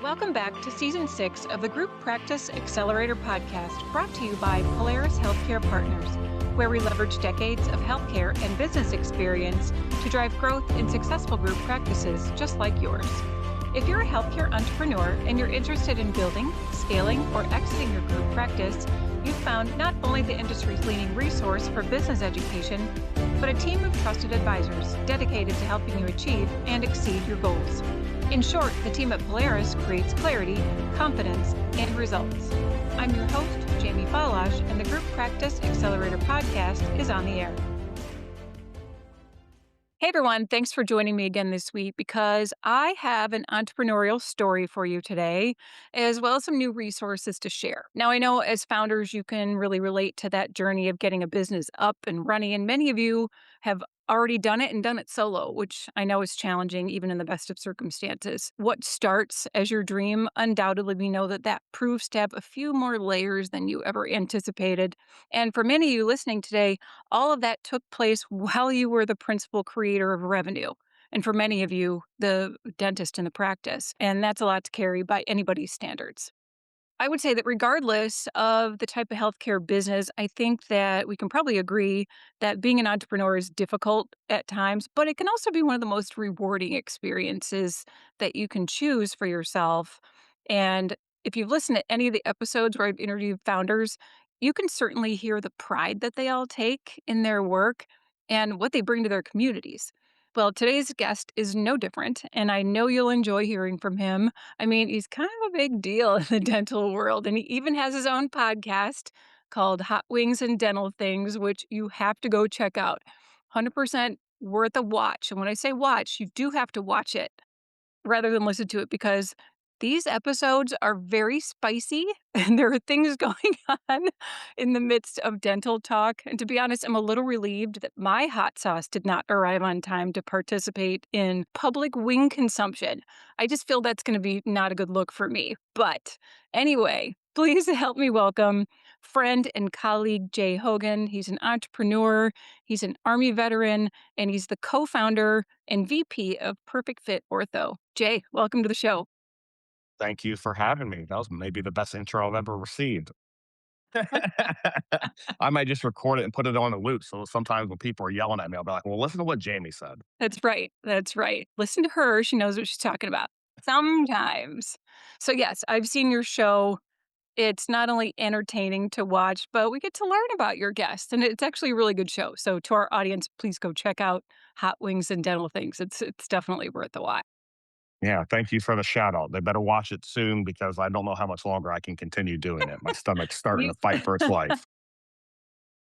Welcome back to Season 6 of the Group Practice Accelerator podcast, brought to you by Polaris Healthcare Partners, where we leverage decades of healthcare and business experience to drive growth in successful group practices just like yours. If you're a healthcare entrepreneur and you're interested in building, scaling, or exiting your group practice, you've found not only the industry's leading resource for business education, but a team of trusted advisors dedicated to helping you achieve and exceed your goals. In short, the team at Polaris creates clarity, confidence, and results. I'm your host, Jamie Falash, and the Group Practice Accelerator podcast is on the air. Hey everyone, thanks for joining me again this week because I have an entrepreneurial story for you today, as well as some new resources to share. Now, I know as founders, you can really relate to that journey of getting a business up and running, and many of you have already done it and done it solo, which I know is challenging even in the best of circumstances. What starts as your dream, undoubtedly we know that proves to have a few more layers than you ever anticipated. And for many of you listening today, all of that took place while you were the principal creator of revenue. And for many of you, the dentist in the practice. And that's a lot to carry by anybody's standards. I would say that regardless of the type of healthcare business, I think that we can probably agree that being an entrepreneur is difficult at times, but it can also be one of the most rewarding experiences that you can choose for yourself. And if you've listened to any of the episodes where I've interviewed founders, you can certainly hear the pride that they all take in their work and what they bring to their communities. Well, today's guest is no different, and I know you'll enjoy hearing from him. I mean, he's kind of a big deal in the dental world, and he even has his own podcast called Hot Wings and Dental Things, which you have to go check out. 100% worth a watch. And when I say watch, you do have to watch it rather than listen to it because these episodes are very spicy and there are things going on in the midst of dental talk. And to be honest, I'm a little relieved that my hot sauce did not arrive on time to participate in public wing consumption. I just feel that's going to be not a good look for me. But anyway, please help me welcome friend and colleague Jay Hogan. He's an entrepreneur, he's an Army veteran, and he's the co-founder and VP of PerfectFit Ortho. Jay, welcome to the show. Thank you for having me. That was maybe the best intro I've ever received. I might just record it and put it on a loop. So sometimes when people are yelling at me, I'll be like, well, listen to what Jamie said. That's right. That's right. Listen to her. She knows what she's talking about. Sometimes. So yes, I've seen your show. It's not only entertaining to watch, but we get to learn about your guests. And it's actually a really good show. So to our audience, please go check out Hot Wings and Dental Things. It's definitely worth a watch. Yeah, thank you for the shout out. They better watch it soon because I don't know how much longer I can continue doing it. My stomach's starting You- to fight for its life.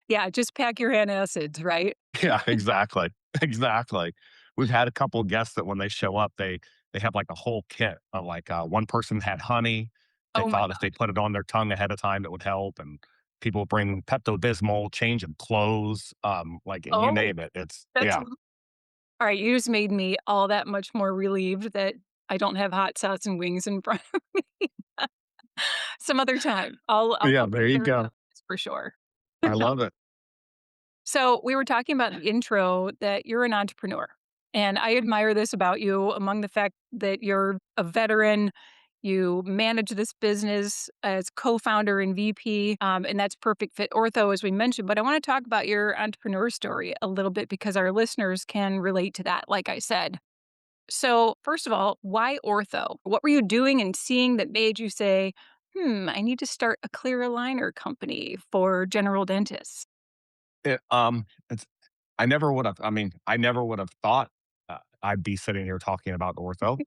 Yeah, just pack your antacids, right? Yeah, exactly. Exactly. We've had a couple of guests that when they show up, they have like a whole kit of like one person had honey. They Oh my thought if God. they put it on their tongue ahead of time, it would help. And people bring Pepto Bismol, change of clothes, like you Oh, name it. It's that's yeah. all right. You just made me all that much more relieved that I don't have hot sauce and wings in front of me. Some other time, I'll Yeah, help you there you clear it go. up for sure. I love it. So we were talking about the intro that you're an entrepreneur. And I admire this about you among the fact that you're a veteran. You manage this business as co-founder and VP, and that's PerfectFit Ortho, as we mentioned. But I want to talk about your entrepreneur story a little bit because our listeners can relate to that, like I said. So first of all, why ortho? What were you doing and seeing that made you say, I need to start a clear aligner company for general dentists? It's I never would have. I mean, I never would have thought I'd be sitting here talking about ortho.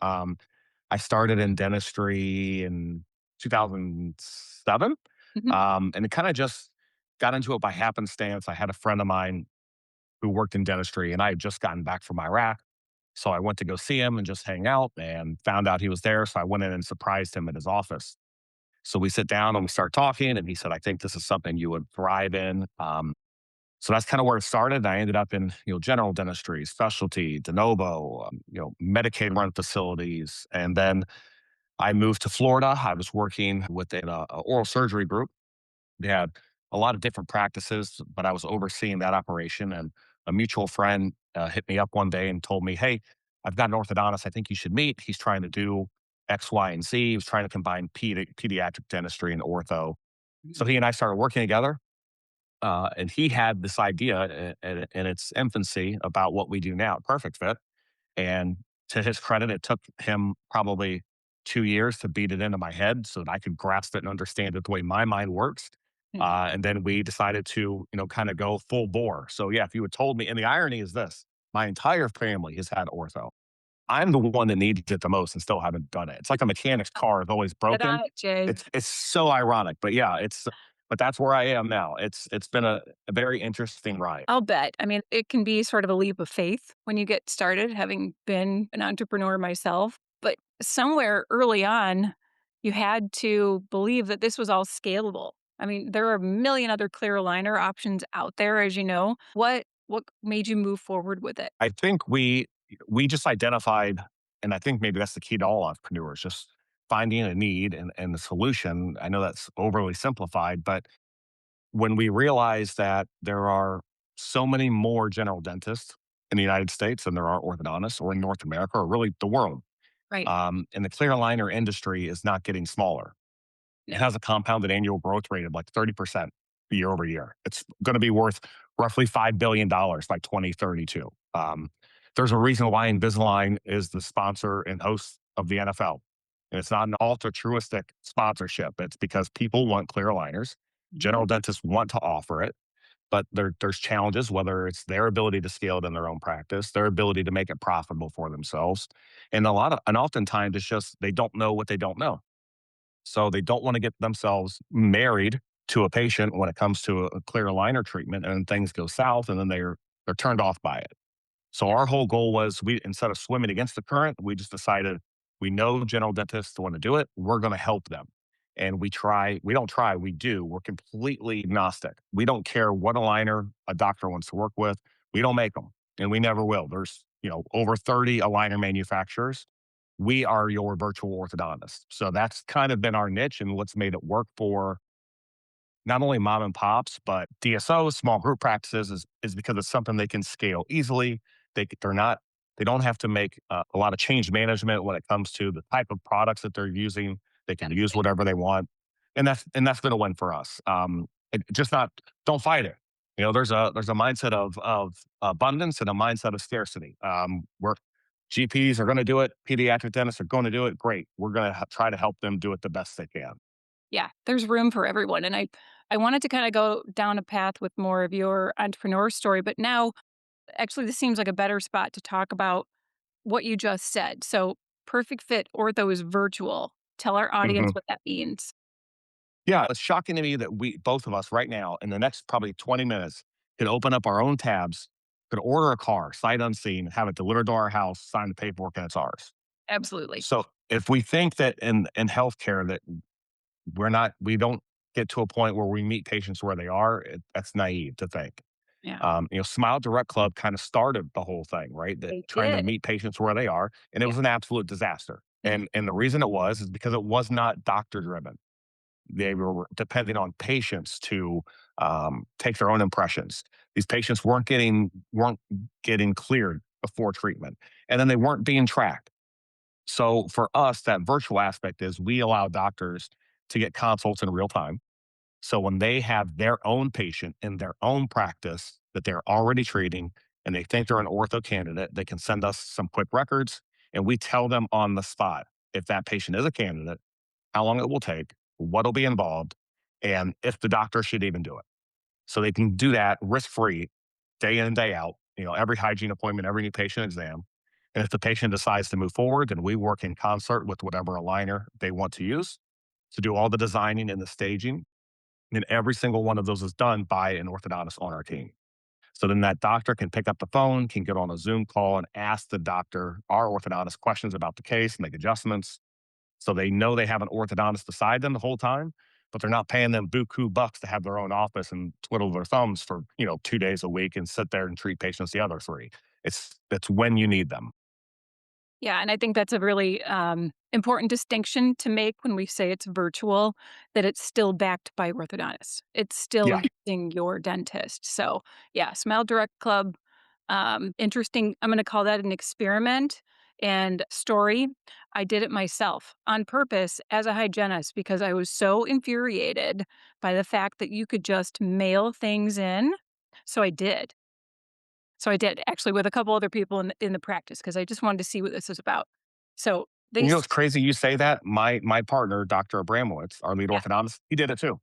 I started in dentistry in 2007, Mhm. and it kind of just got into it by happenstance. I had a friend of mine who worked in dentistry, and I had just gotten back from Iraq. So I went to go see him and just hang out and found out he was there. So I went in and surprised him at his office. So we sit down and we start talking, and he said, I think this is something you would thrive in. So that's kind of where it started. I ended up in general dentistry, specialty, de novo, Medicaid run facilities, and then I moved to Florida. I was working within a oral surgery group. They had a lot of different practices, but I was overseeing that operation. And a mutual friend hit me up one day and told me, "Hey, I've got an orthodontist. I think you should meet. He's trying to do X, Y, and Z. He was trying to combine pediatric dentistry and ortho. So Mhm. he and I started working together. And he had this idea in its infancy about what we do now at Perfect Fit. And to his credit, it took him probably 2 years to beat it into my head so that I could grasp it and understand it the way my mind works. Yeah. And then we decided to, kind of go full bore. So yeah, if you had told me, and the irony is this, my entire family has had ortho. I'm the one that needs it the most and still haven't done it. It's like a mechanic's car is always Get broken. on it, Jay. It's so ironic, but yeah, but that's where I am now. It's been a very interesting ride. I'll bet. I mean, it can be sort of a leap of faith when you get started, having been an entrepreneur myself. But somewhere early on, you had to believe that this was all scalable. I mean, there are a million other clear aligner options out there, as you know. What made you move forward with it? I think we just identified, and I think maybe that's the key to all entrepreneurs, just finding a need and the solution. I know that's overly simplified, but when we realize that there are so many more general dentists in the United States than there are orthodontists, or in North America, or really the world, Right. and the clear aligner industry is not getting smaller. It No. has a compounded annual growth rate of like 30% year over year. It's going to be worth roughly $5 billion by 2032. There's a reason why Invisalign is the sponsor and host of the NFL. And it's not an altruistic sponsorship. It's because people want clear aligners. Mhm. General dentists want to offer it, but there's challenges, whether it's their ability to scale it in their own practice, their ability to make it profitable for themselves. And oftentimes it's just they don't know what they don't know. So they don't want to get themselves married to a patient when it comes to a clear aligner treatment, and things go south, and then they're turned off by it. So Yeah. our whole goal was, we instead of swimming against the current, we just decided we know general dentists want to do it. We're going to help them. And we don't try, we do. We're completely agnostic. We don't care what aligner a doctor wants to work with. We don't make them, and we never will. There's, over 30 aligner manufacturers. We are your virtual orthodontist. So that's kind of been our niche and what's made it work for not only mom and pops, but DSOs, small group practices, is because it's something they can scale easily. They're not, they don't have to make a lot of change management when it comes to the type of products that they're using. They can use Definitely. whatever they want. And that's been a win for us. Just not, don't fight it. There's a mindset of abundance and a mindset of scarcity. Where GPs are going to do it, pediatric dentists are going to do it. Great. We're going to try to help them do it the best they can. Yeah, there's room for everyone, and I wanted to kinda go down a path with more of your entrepreneur story, but now, actually, this seems like a better spot to talk about what you just said. So, Perfect Fit Ortho is virtual. Tell our audience Mhm. what that means. Yeah, it's shocking to me that we both of us right now in the next probably 20 minutes could open up our own tabs, could order a car sight unseen, have it delivered to our house, sign the paperwork, and it's ours. Absolutely. So if we think that in healthcare that we don't get to a point where we meet patients where they are, that's naive to think. Yeah, Smile Direct Club kind of started the whole thing, right? That they trying to did. meet patients where they are, and it Yeah. was an absolute disaster. Mhm. And the reason it was is because it was not doctor driven. They were depending on patients to take their own impressions. These patients weren't getting cleared before treatment, and then they weren't being tracked. So for us, that virtual aspect is we allow doctors to get consults in real time. So when they have their own patient in their own practice that they're already treating, and they think they're an ortho candidate, they can send us some quick records, and we tell them on the spot if that patient is a candidate, how long it will take, what'll be involved, and if the doctor should even do it. So they can do that risk free, day in and day out, every hygiene appointment, every new patient exam. And if the patient decides to move forward, then we work in concert with whatever aligner they want to use to do all the designing and the staging. And every single one of those is done by an orthodontist on our team. So then that doctor can pick up the phone, can get on a Zoom call and ask the doctor, our orthodontist, questions about the case, make adjustments, so they know they have an orthodontist beside them the whole time, but they're not paying them buku bucks to have their own office and twiddle their thumbs for, 2 days a week and sit there and treat patients the other three. It's when you need them. Yeah, and I think that's a really, important distinction to make when we say it's virtual, that it's still backed by orthodontists. It's still Yeah. using your dentist. So, yeah, Smile Direct Club, interesting. I'm gonna call that an experiment. And story, I did it myself on purpose as a hygienist because I was so infuriated by the fact that you could just mail things in. So I did. So I did actually with a couple other people in the practice because I just wanted to see what this was about. So they, And you know, it's crazy you say that. My partner, Dr. Abramowitz, our lead yeah, orthodontist, he did it too.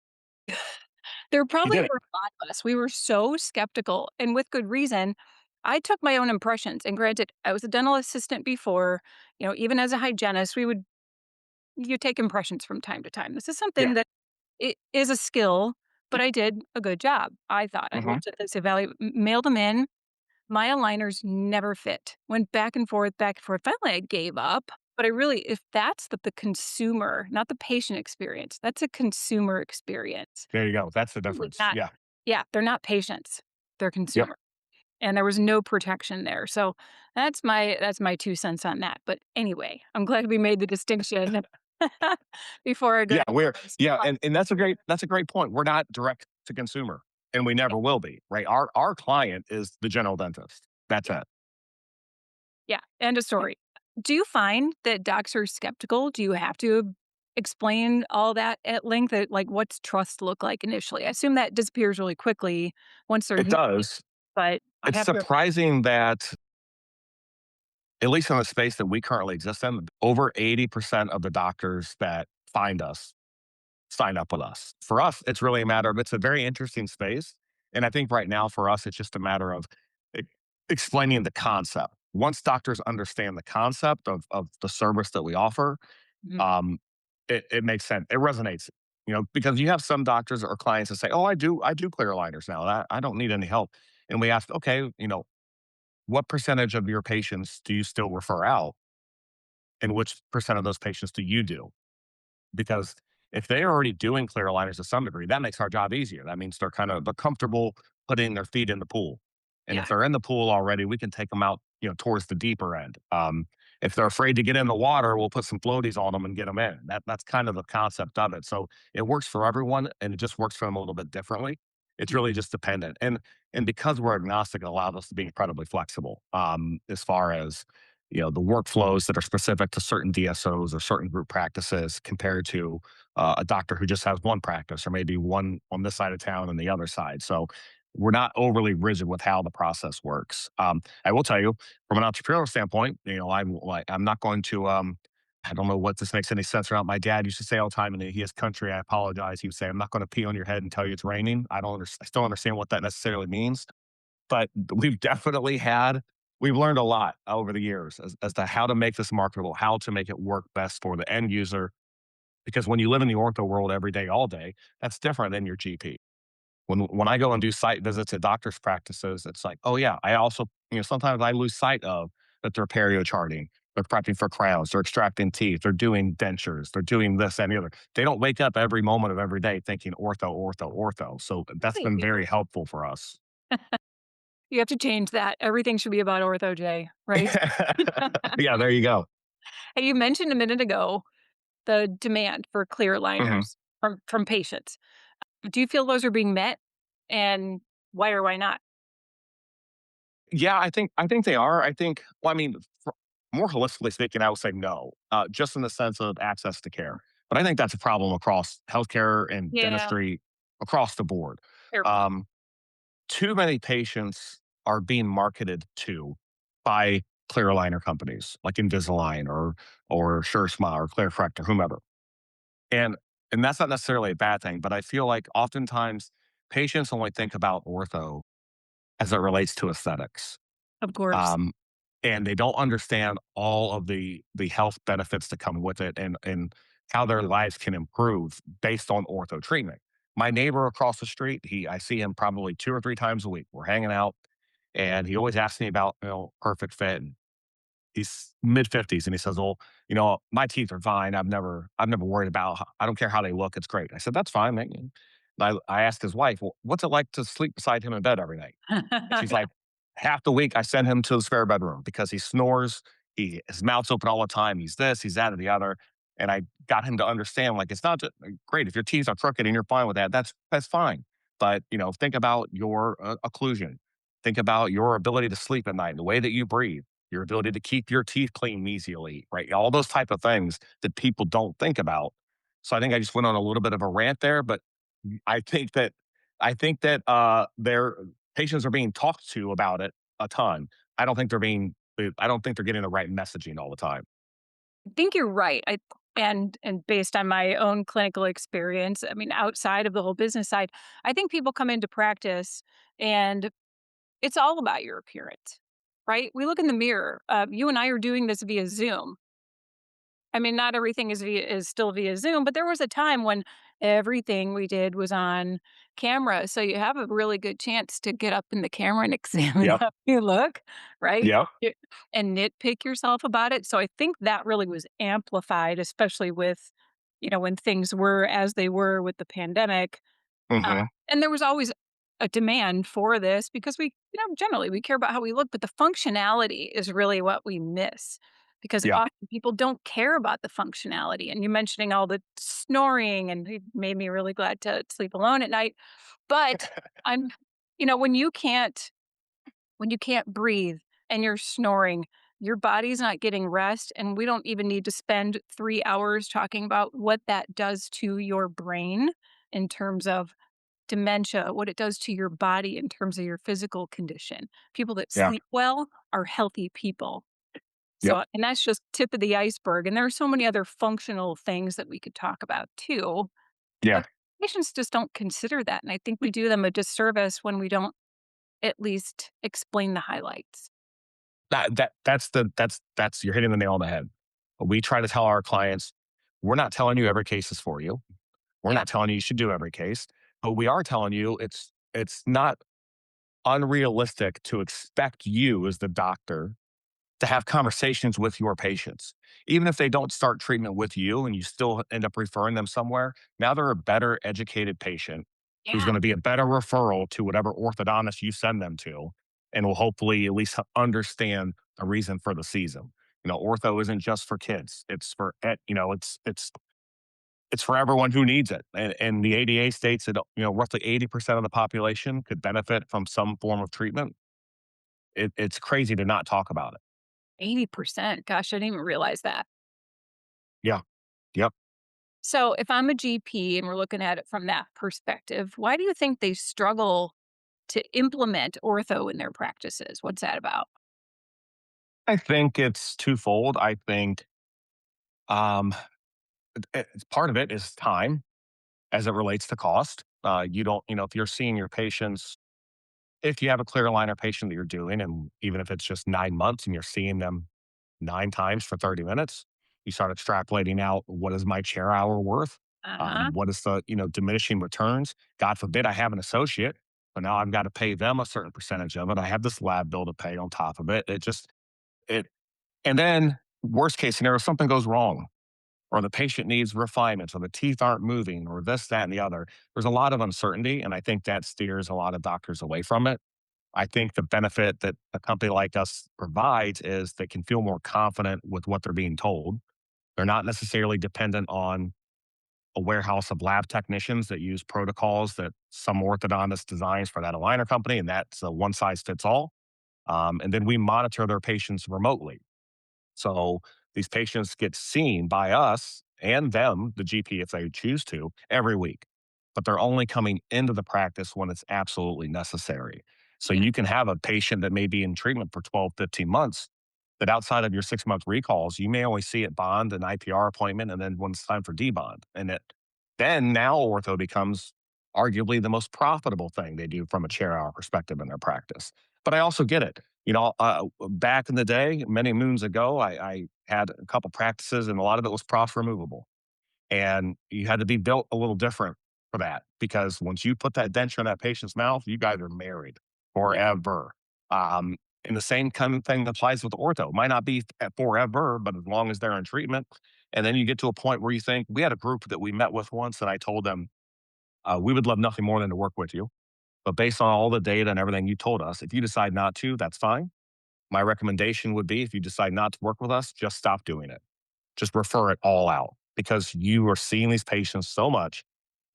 there He probably did it. were a lot of us. We were so skeptical, and with good reason. I took my own impressions, and granted, I was a dental assistant before. Even as a hygienist, you take impressions from time to time. This is Yeah. something that it is a skill, but I did a good job. I thought I Hmm. looked at this, mailed them in. My aligners never fit. Went back and forth, back and forth. Finally, I gave up. But I really, if that's the consumer, not the patient experience, that's a consumer experience. There you go. That's the Really difference. not. Yeah. Yeah, they're not patients. They're Yep. consumer. And there was no protection there. So that's my 2 cents on that. But anyway, I'm glad we made the distinction before I go Yeah. down We're this yeah, path. and that's a great point. We're not direct to consumer, and we Yeah, never will be. Right. Our client is the general dentist. That's yeah, it. yeah, end of story. Do you find that docs are skeptical? Do you have to explain all that at length? Like, what's trust look like initially? I assume that disappears really quickly once they're It used to it, does. but I It's have to. surprising that, at least in the space that we currently exist in, over 80% of the doctors that find us sign up with us. For us, it's really a matter of it's a very interesting space. And I think right now for us, it's just a matter of e- explaining the concept. Once doctors understand the concept of the service that we offer, Mhm. um, it makes sense. It resonates, because you have some doctors or clients that say, "Oh, I do clear aligners now. I don't need any help." And we ask, "Okay, what percentage of your patients do you still refer out, and which percent of those patients do you do?" Because if they're already doing clear aligners to some degree, that makes our job easier. That means they're comfortable putting their feet in the pool. And if Yeah. they're in the pool already, we can take them out, towards the deeper end. If they're afraid to get in the water, we'll put some floaties on them and get them in. That's kind of the concept of it. So it works for everyone, and it just works for them a little bit differently. It's really just dependent, and because we're agnostic, it allows us to be incredibly flexible, as far as the workflows that are specific to certain DSOs or certain group practices compared to a doctor who just has one practice or maybe one on this side of town and the other side. So we're not overly rigid with how the process works. I will tell you, from an entrepreneurial standpoint, I'm not going to. I don't know what this makes any sense or not. My dad used to say all the time, and he is country. I apologize. He would say, "I'm not going to pee on your head and tell you it's raining." I don't. I still understand what that necessarily means, but we've learned a lot over the years as to how to make this marketable, how to make it work best for the end user. Because when you live in the ortho world every day, all day, that's different than your GP. When I go and do site visits at doctors' practices, it's like, oh yeah, I also, sometimes I lose sight of that they're perio charting, they're prepping for crowns, they're extracting teeth, they're doing dentures, they're doing this and the other. They don't wake up every moment of every day thinking ortho, ortho, ortho. So that's Really been do. very helpful for us. You have to change that. Everything should be about ortho, Jay, right? Yeah, there you go. Hey, you mentioned a minute ago the demand for clear Mhm. aligners from patients. Do you feel those are being met? And why or why not? Yeah, I think they are. I think, well, I mean, more holistically speaking, I would say no, just in the sense of access to care. But I think that's a problem across healthcare and Yeah, dentistry across the board. fair point. Um, Too many patients are being marketed to by clear aligner companies like Invisalign or SureSmile or ClearCorrect or whomever, and and that's not necessarily a bad thing. But I feel like oftentimes patients only think about ortho as it relates to aesthetics, Of course. um, and they don't understand all of the health benefits that come with it, and how their lives can improve based on ortho treatment. My neighbor across the street, I see him probably 2 or 3 times a week. We're hanging out, and he always asks me about perfect fit. And he's mid 50s, and he says, "Well, my teeth are fine. I've never worried about. I don't care how they look. It's great." I said, "That's fine." Man. I asked his wife, "Well, what's it like to sleep beside him in bed every night?" And she's like, half the week I send him to the spare bedroom because he snores. His mouth's open all the time. He's this, he's that, and the other. And I got him to understand, like, it's not just great if your teeth are crooked and you're fine with that. That's fine. But think about your occlusion. Think about your ability to sleep at night, the way that you breathe. your ability to keep your teeth clean easily, right? All those type of things that people don't think about. So I think I just went on a little bit of a rant there, but I think that their patients are being talked to about it a ton. I don't think they're being I don't think they're getting the right messaging all the time. I think you're right. And based on my own clinical experience, I mean, outside of the whole business side, I think people come into practice and it's all about your appearance, right? We look in the mirror. You and I are doing this via Zoom. I mean, not everything is still via Zoom, but there was a time when everything we did was on camera. So you have a really good chance to get up in the camera and examine Yep. how you look, right? Yep. And nitpick yourself about it. So I think that really was amplified, especially with, when things were as they were with the pandemic. Uh, Hmm. and there was always a demand for this because generally we care about how we look, but the functionality is really what we miss because Yeah. often people don't care about the functionality. And you mentioning all the snoring and it made me really glad to sleep alone at night. But I'm, when you can't breathe and you're snoring, your body's not getting rest. And we don't even need to spend 3 hours talking about what that does to your brain in terms of dementia, what it does to your body in terms of your physical condition. People that Yeah. sleep well are healthy people. Yep. And that's just tip of the iceberg. And there are so many other functional things that we could talk about too. Yeah. But patients just don't consider that. And I think we do them a disservice when we don't at least explain the highlights. That's you're hitting the nail on the head. We try to tell our clients, we're not telling you every case is for you. We're Yeah. not telling you should do every case, but we are telling you it's not unrealistic to expect you as the doctor to have conversations with your patients. Even if they don't start treatment with you and you still end up referring them somewhere, now they're a better educated patient who's Yeah. going to be a better referral to whatever orthodontist you send them to and will hopefully at least understand the reason for the season. Ortho isn't just for kids. It's for it's for everyone who needs it. And the ADA states that roughly 80% of the population could benefit from some form of treatment. It's crazy to not talk about it. 80%. Gosh, I didn't even realize that. Yeah. Yep. So if I'm a GP and we're looking at it from that perspective, why do you think they struggle to implement ortho in their practices? What's that about? I think it's twofold. I think um, part of it is time as it relates to cost. You don't, if you're seeing your patients, if you have a clear aligner patient that you're doing, and even if it's just 9 months and you're seeing them 9 times for 30 minutes, you start extrapolating out what is my chair hour worth? Uh-huh. What is the, diminishing returns? God forbid I have an associate, but now I've got to pay them a certain percentage of it. I have this lab bill to pay on top of it. It, and then worst case scenario, something goes wrong or the patient needs refinements or the teeth aren't moving or this, that, and the other. There's a lot of uncertainty. And I think that steers a lot of doctors away from it. I think the benefit that a company like us provides is they can feel more confident with what they're being told. They're not necessarily dependent on a warehouse of lab technicians that use protocols that some orthodontist designs for that aligner company, and that's a one size fits all. And then we monitor their patients remotely. So these patients get seen by us and them, the GP, if they choose to, every week. But they're only coming into the practice when it's absolutely necessary. So Yeah. you can have a patient that may be in treatment for 12, 15 months, that outside of your 6 month recalls, you may only see at bond, an IPR appointment, and then when it's time for debond. Then now ortho becomes arguably the most profitable thing they do from a chair hour perspective in their practice. But I also get it. Back in the day, many moons ago, I had a couple practices and a lot of it was prof removable. And you had to be built a little different for that because once you put that denture in that patient's mouth, you guys are married Yeah. forever. Um, and the same kind of thing applies with ortho. Might not be forever, but as long as they're in treatment. And then you get to a point where you think, we had a group that we met with once, and I told them, we would love nothing more than to work with you. But based on all the data and everything you told us, if you decide not to, that's fine. My recommendation would be if you decide not to work with us, just stop doing it. Just refer it all out because you are seeing these patients so much.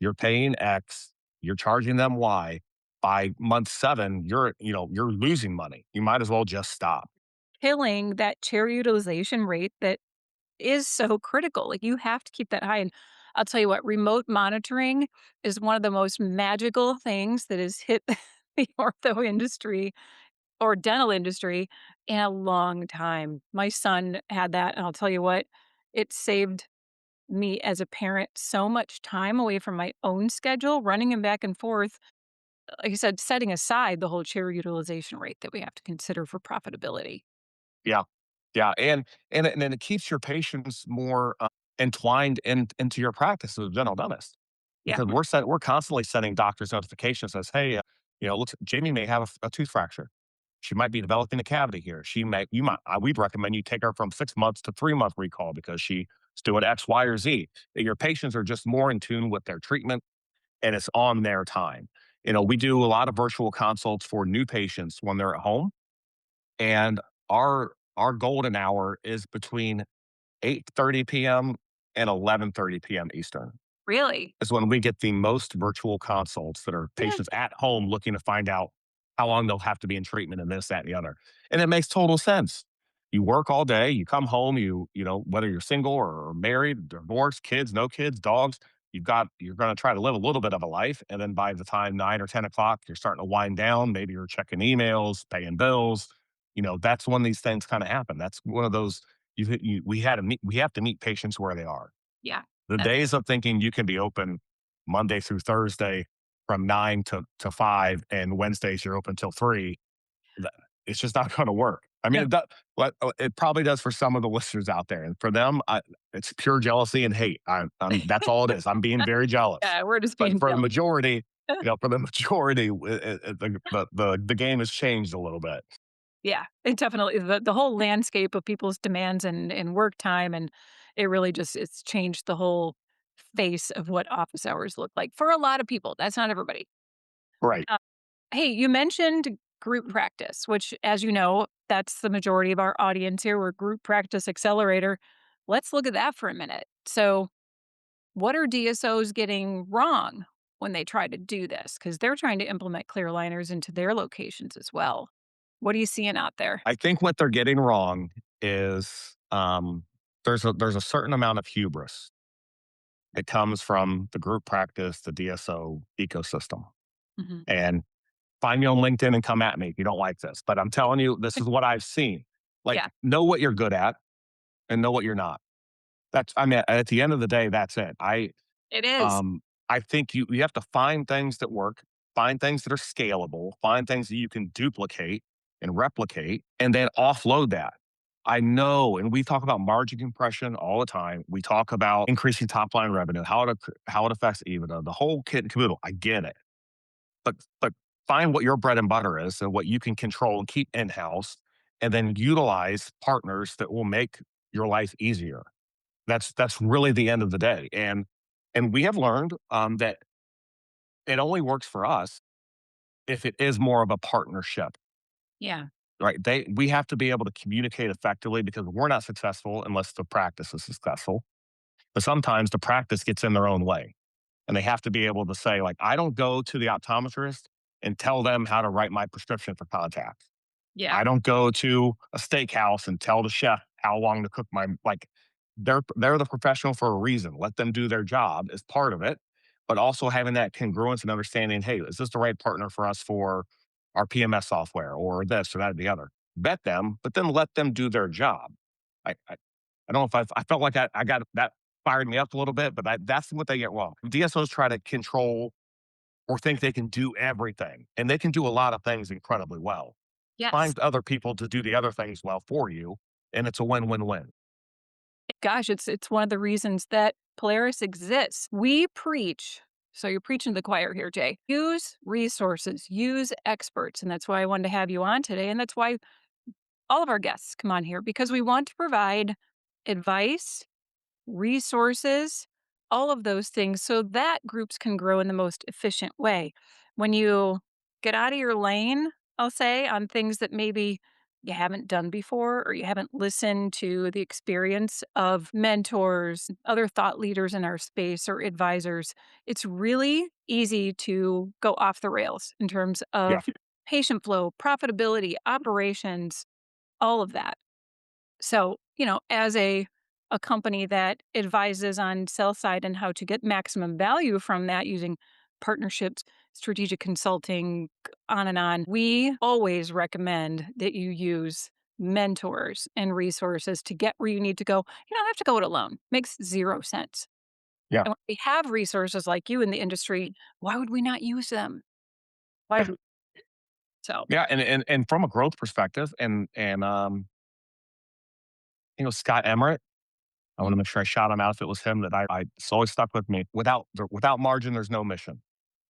You're paying X, you're charging them Y. By month 7, you're losing money. You might as well just stop. killing that chair utilization rate that is so critical. Like, you have to keep that high, and I'll tell you what, remote monitoring is one of the most magical things that has hit the ortho industry or dental industry in a long time. My son had that, and I'll tell you what, it saved me as a parent so much time away from my own schedule, running him back and forth. Like I said, setting aside the whole chair utilization rate that we have to consider for profitability. Yeah. Yeah, and then it keeps your patients more, entwined into your practice as a dental dentist Yeah, because we're constantly sending doctors notifications says, "Hey, looks Jamie may have a tooth fracture. She might be developing a cavity here. She may you might we'd recommend you take her from 6 months to 3-month recall because she's doing X, Y, or Z." Your patients are just more in tune with their treatment, and it's on their time. We do a lot of virtual consults for new patients when they're at home, and our golden hour is between 8:30 PM and 11:30 PM Eastern really. is when we get the most virtual consults that are Yeah, patients at home looking to find out how long they'll have to be in treatment and this, that, and the other. And it makes total sense. You work all day, you come home, whether you're single or married, divorced, kids, no kids, dogs, you're going to try to live a little bit of a life. And then by the time 9 or 10 o'clock, you're starting to wind down. Maybe you're checking emails, paying bills. That's when these things kind of happen. That's one of those we have to meet patients where they are. yeah, The that's it. days of thinking you can be open Monday through Thursday from 9 to 5 and Wednesdays you're open till 3, that it's just not gonna work. I mean, No. it probably does for some of the listeners out there, and for them, it's pure jealousy and hate. That's all it is. I'm being very jealous. Yeah, we're just But being for the jealous. majority, the game has changed a little bit. Yeah, it definitely the whole landscape of people's demands and work time, and it really just it's changed the whole face of what office hours look like for a lot of people. That's not everybody. Right. Uh, hey, you mentioned group practice, which, as you know, that's the majority of our audience here. We're Group Practice Accelerator. Let's look at that for a minute. So, what are DSOs getting wrong when they try to do this? Because they're trying to implement clear aligners into their locations as well. What are you seeing out there? I think what they're getting wrong is, there's a certain amount of hubris that comes from the group practice, the DSO ecosystem. Mhm. And find me on LinkedIn and come at me if you don't like this. But I'm telling you, this is what I've seen. Yeah, Like, know what you're good at and know what you're not. I mean, at the end of the day, that's it. it is. Um, I think you have to find things that work, find things that are scalable, find things that you can duplicate and replicate, and then offload that. I know, and we talk about margin compression all the time. We talk about increasing top line revenue, how it affects EBITDA, the whole kit and caboodle. I get it, but find what your bread and butter is and what you can control and keep in house, and then utilize partners that will make your life easier. That's really the end of the day. And we have learned that it only works for us if it is more of a partnership, Yeah. right? We have to be able to communicate effectively because we're not successful unless the practice is successful. But sometimes the practice gets in their own way, and they have to be able to say, like, I don't go to the optometrist and tell them how to write my prescription for contacts. Yeah. I don't go to a steakhouse and tell the chef how long to cook my like they're the professional for a reason. Let them do their job as part of it, but also having that congruence and understanding, hey, is this the right partner for us for our PMS software or this or that or the other? Vet them, but then let them do their job. I don't know if I felt like I got that fired me up a little bit, but that's what they get wrong. DSOs try to control or think they can do everything, and they can do a lot of things incredibly well. Yes. Find other people to do the other things well for you, and it's a win-win-win. Gosh, it's one of the reasons that Polaris exists. We preach, so you're preaching to the choir here, Jay. Use resources, use experts, and that's why I wanted to have you on today, and that's why all of our guests come on here because we want to provide advice, resources, all of those things so that groups can grow in the most efficient way. When you get out of your lane, I'll say, on things that maybe you haven't done before or you haven't listened to the experience of mentors, other thought leaders in our space or advisors, it's really easy to go off the rails in terms Yeah. of patient flow, profitability, operations, all of that. So, as a company that advises on sell side and how to get maximum value from that using partnerships, strategic consulting, on and on, we always recommend that you use mentors and resources to get where you need to go. You don't have to go it alone. Makes zero sense. Yeah. And when we have resources like you in the industry, why would we not use them? Why? So, Yeah, and from a growth perspective, Scott Emmerich, I want to make sure I shout him out if it was him that it's always stuck with me. Without margin, there's no mission.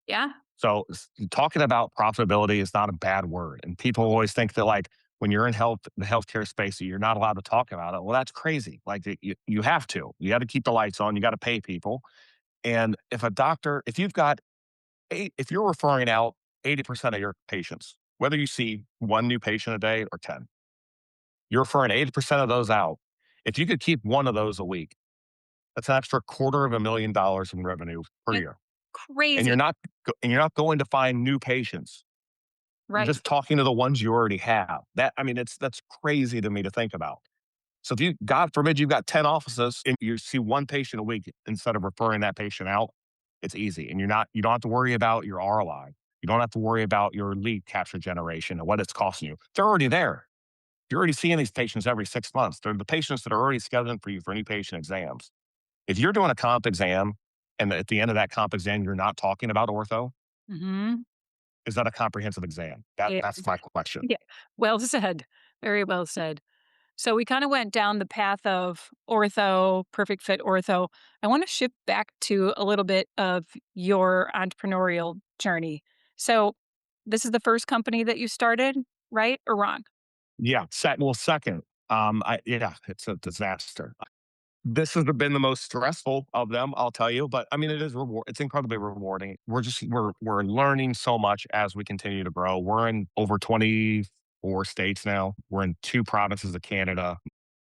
yeah. So talking about profitability is not a bad word, and people always think that like when you're in the healthcare space, that you're not allowed to talk about it. Well, that's crazy. Like you have to. You got to keep the lights on. You got to pay people. And if you've got if you're referring out 80% of your patients, whether you see one new patient a day or 10, you're referring 80% of those out. If you could keep one of those a week, that's an extra $250,000 in revenue per It's year. And crazy. you're not going to find new patients. You're Right. just talking to the ones you already have. That's crazy to me to think about. So if you, God forbid, you've got 10 offices and you see one patient a week instead of referring that patient out, it's easy. And you don't have to worry about your ROI. You don't have to worry about your lead capture generation and what it's costing you. They're already there. You're already seeing these patients every 6 months. They're the patients that are already scheduling for you for any patient exams. If you're doing a comp exam and at the end of that comp exam, you're not talking about ortho, Mhm. is that a comprehensive exam? Yeah. That's my question. Yeah. Well said. Very well said. So we kind of went down the path of ortho, perfect fit ortho. I want to shift back to a little bit of your entrepreneurial journey. So this is the first company that you started, right or wrong? Yeah. Second, it's a disaster. This has been the most stressful of them, I'll tell you. But I mean, it's incredibly rewarding. We're learning so much as we continue to grow. We're in over 24 states now. We're in 2 provinces of Canada.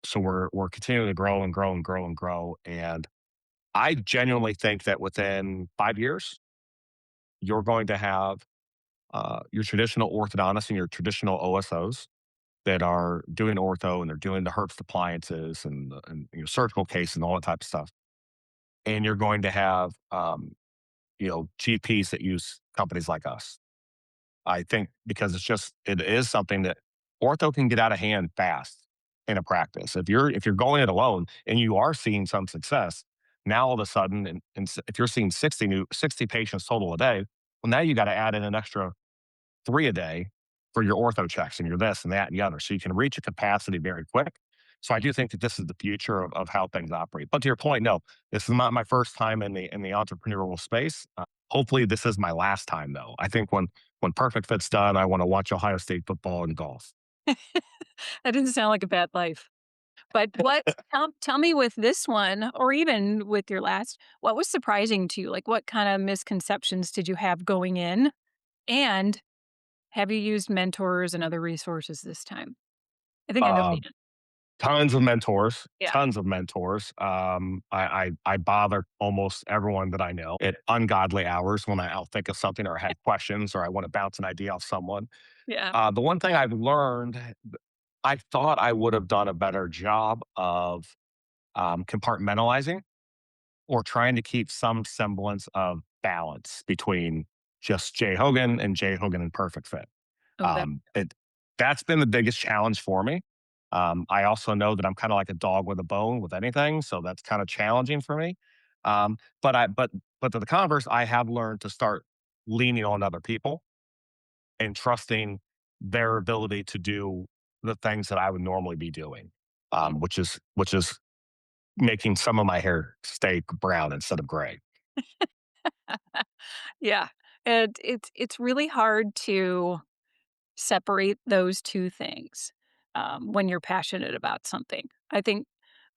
So we're continuing to grow and grow and grow and grow. And I genuinely think that within 5 years, you're going to have your traditional orthodontists and your traditional OSOs that are doing ortho and they're doing the Herbst appliances and surgical case and all that type of stuff. And you're going to have GPs that use companies like us. I think because it is something that ortho can get out of hand fast in a practice. If you're going it alone and you are seeing some success, now all of a sudden, if you're seeing 60 patients total a day, well, now you got to add in an extra 3 a day for your ortho checks and your this and that and the other. So you can reach a capacity very quick. So I do think that this is the future of how things operate. But to your point, no, this is not my first time in the entrepreneurial space. Hopefully, this is my last time though. I think when Perfect Fit's done, I want to watch Ohio State football and golf. That doesn't sound like a bad life. But tell me with this one, or even with your last, what was surprising to you? Like, what kind of misconceptions did you have going in? And have you used mentors and other resources this time? I think I know Uh, the answer. Tons of mentors, Yeah. tons of mentors. I bother almost everyone that I know at ungodly hours when I'll think of something or have questions or I want to bounce an idea off someone. Yeah. The one thing I've learned, I thought I would have done a better job of compartmentalizing or trying to keep some semblance of balance between just Jay Hogan and Jay Hogan and Perfect Fit. Oh, that. It That's been the biggest challenge for me. I also know that I'm kind of like a dog with a bone with anything, so that's kind of challenging for me. But to the converse, I have learned to start leaning on other people and trusting their ability to do the things that I would normally be doing, which is making some of my hair stay brown instead of gray. Yeah. And it's really hard to separate those two things when you're passionate about something. I think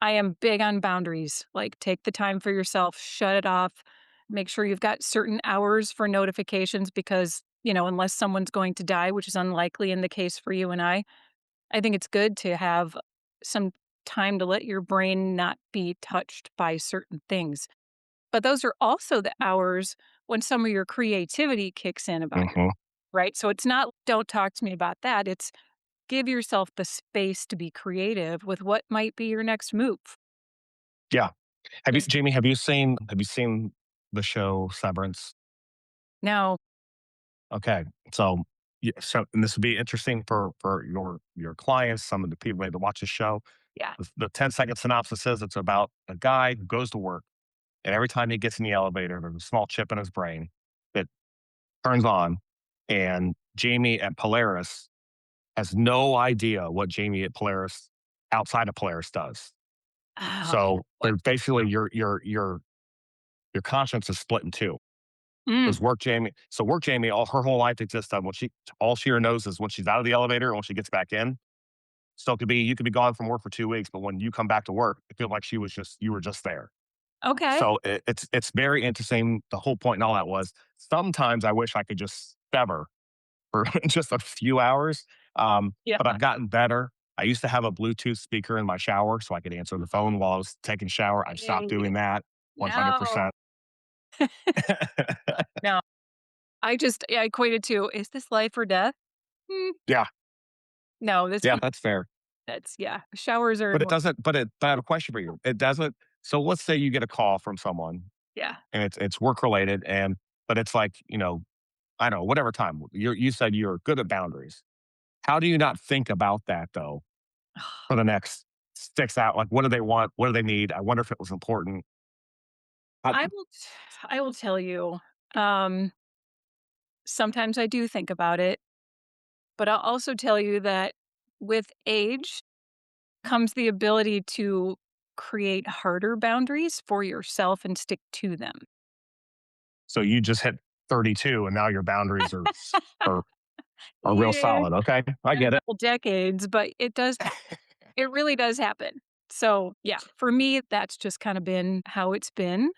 I am big on boundaries. Like, take the time for yourself, shut it off, make sure you've got certain hours for notifications because, unless someone's going to die, which is unlikely in the case for you and I think it's good to have some time to let your brain not be touched by certain things. But those are also the hours when some of your creativity kicks in about your, Hmm. right? So it's not, don't talk to me about that. It's give yourself the space to be creative with what might be your next move. Yeah. Have you, Just Jamie? Have you seen the show Severance? now, Okay, so yeah, so and this would be interesting for your clients, some of the people maybe that watch the show. yeah. The 10-second synopsis is it's about a guy who goes to work, and every time he gets in the elevator, there's a small chip in his brain that turns on, and Jamie at Polaris has no idea what Jamie at Polaris outside of Polaris does. Oh, So boy. they're basically your conscience is split in two. Mm, Because work Jamie, all her whole life exists on what she all she or knows is when she's out of the elevator and when she gets back in. So it could be you could be gone from work for 2 weeks, but when you come back to work, it feels like you were just there. okay. So it's very interesting. The whole point and all that was sometimes I wish I could just sever for just a few hours. Yeah. But I've gotten better. I used to have a Bluetooth speaker in my shower so I could answer the phone while I was taking a shower. I've stopped Hey, doing that no. 100%. No. I equated to, is this life or death? Mm, Yeah, no, yeah, that's fair. yeah. Showers are But it more, doesn't but I have a question for you. It doesn't so let's say you get a call from someone yeah. and it's work related and but it's like, I don't know, whatever time. You said you're good at boundaries. How do you not think about that though for the next 6 out? Like what do they want? What do they need? I wonder if it was important. I, I will I will tell you, um, sometimes I do think about it, but I'll also tell you that with age comes the ability to create harder boundaries for yourself and stick to them. so you just hit 32 and now your boundaries are are real Yeah. solid. Okay. I Been a get it. couple decades, but it really does happen. So, yeah, for me, that's just kind of been how it's been.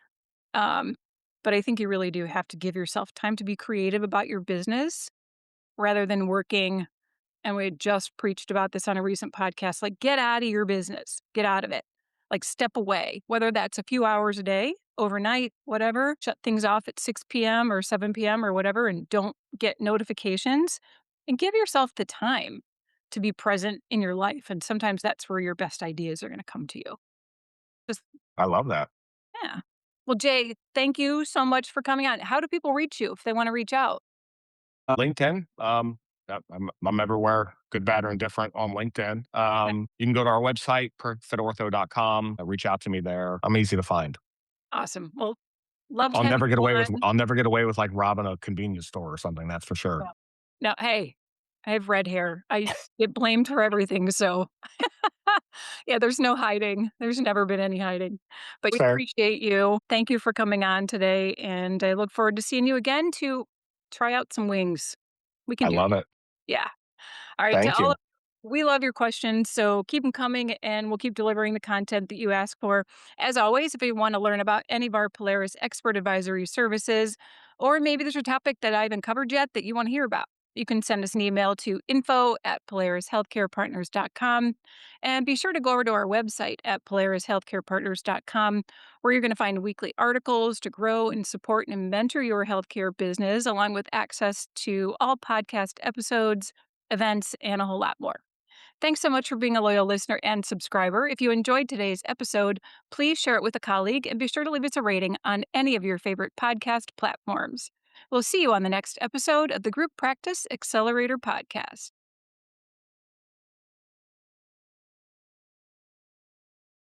Um, but I think you really do have to give yourself time to be creative about your business rather than working. And we had just preached about this on a recent podcast. Like, get out of your business, get out of it. Like, step away, whether that's a few hours a day, overnight, whatever. Shut things off at 6 p.m. or 7 p.m. or whatever, and don't get notifications. And give yourself the time to be present in your life. And sometimes that's where your best ideas are going to come to you. Just, I love that. yeah. Well, Jay, thank you so much for coming on. How do people reach you if they want to reach out? LinkedIn. I'm everywhere, good, bad, or indifferent on LinkedIn. Yeah, You can go to our website, perfectfitortho.com. Reach out to me there. I'm easy to find. awesome. Well, loved having you on. I'll never get away with like robbing a convenience store or something. That's for sure. Yeah. No, hey, I have red hair. I get blamed for everything, so yeah, there's no hiding. There's never been any hiding. But we Fair. appreciate you. Thank you for coming on today, and I look forward to seeing you again to try out some wings. We can I do love it. yeah. All right, to Thank all you. of we love your questions, so keep them coming, and we'll keep delivering the content that you ask for. As always, if you wanna learn about any of our Polaris expert advisory services, or maybe there's a topic that I haven't covered yet that you wanna hear about, you can send us an email to info@polarishealthcarepartners.com, and be sure to go over to our website at polarishealthcarepartners.com, where you're gonna find weekly articles to grow and support and mentor your healthcare business, along with access to all podcast episodes, events, and a whole lot more. Thanks so much for being a loyal listener and subscriber. If you enjoyed today's episode, please share it with a colleague and be sure to leave us a rating on any of your favorite podcast platforms. We'll see you on the next episode of the Group Practice Accelerator podcast.